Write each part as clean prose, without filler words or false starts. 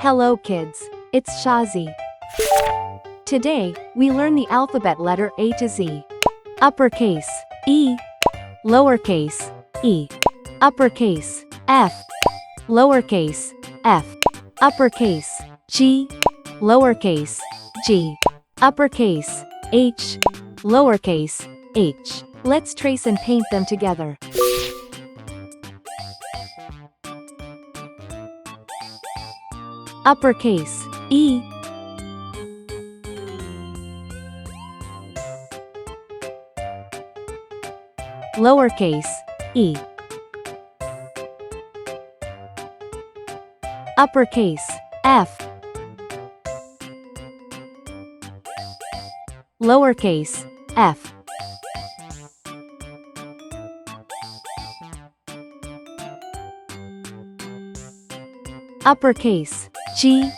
Hello kids, it's Shazi. Today, we learn the alphabet letter A to Z. Uppercase, E. Lowercase, E. Uppercase, F. Lowercase, F. Uppercase, G. Lowercase, G. Uppercase, H. Lowercase, H. Let's trace and paint them together. Uppercase, E. Lowercase, E. Uppercase, F. Lowercase, F. Uppercase, G.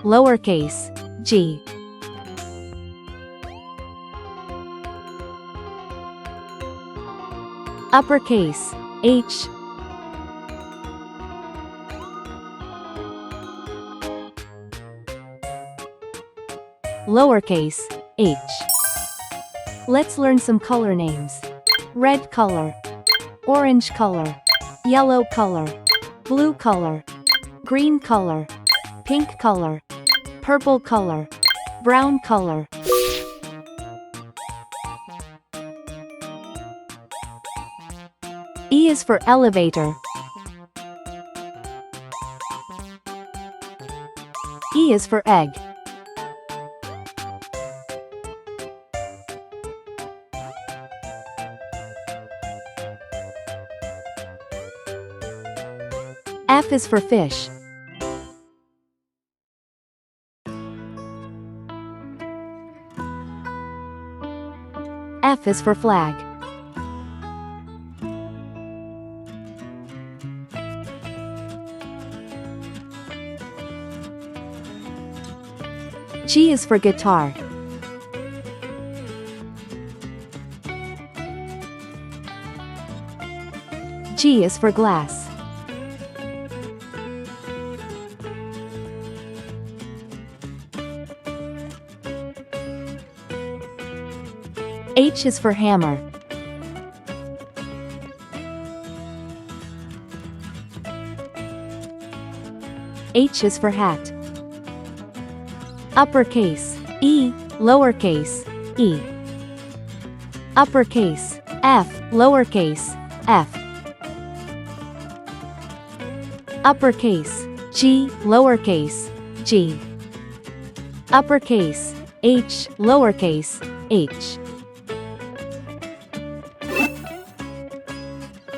Lowercase, G. Uppercase, H. Lowercase, H. Let's learn some color names. Red color, orange color, yellow color, blue color, green color, pink color, purple color, brown color. E is for elevator. E is for egg. F is for fish. F is for flag. G is for guitar. G is for glass. H is for hammer. H is for hat. Uppercase, E. Lowercase, E. Uppercase, F. Lowercase, F. Uppercase, G. Lowercase, G. Uppercase, H. Lowercase, H.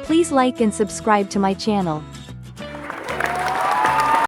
Please like and subscribe to my channel.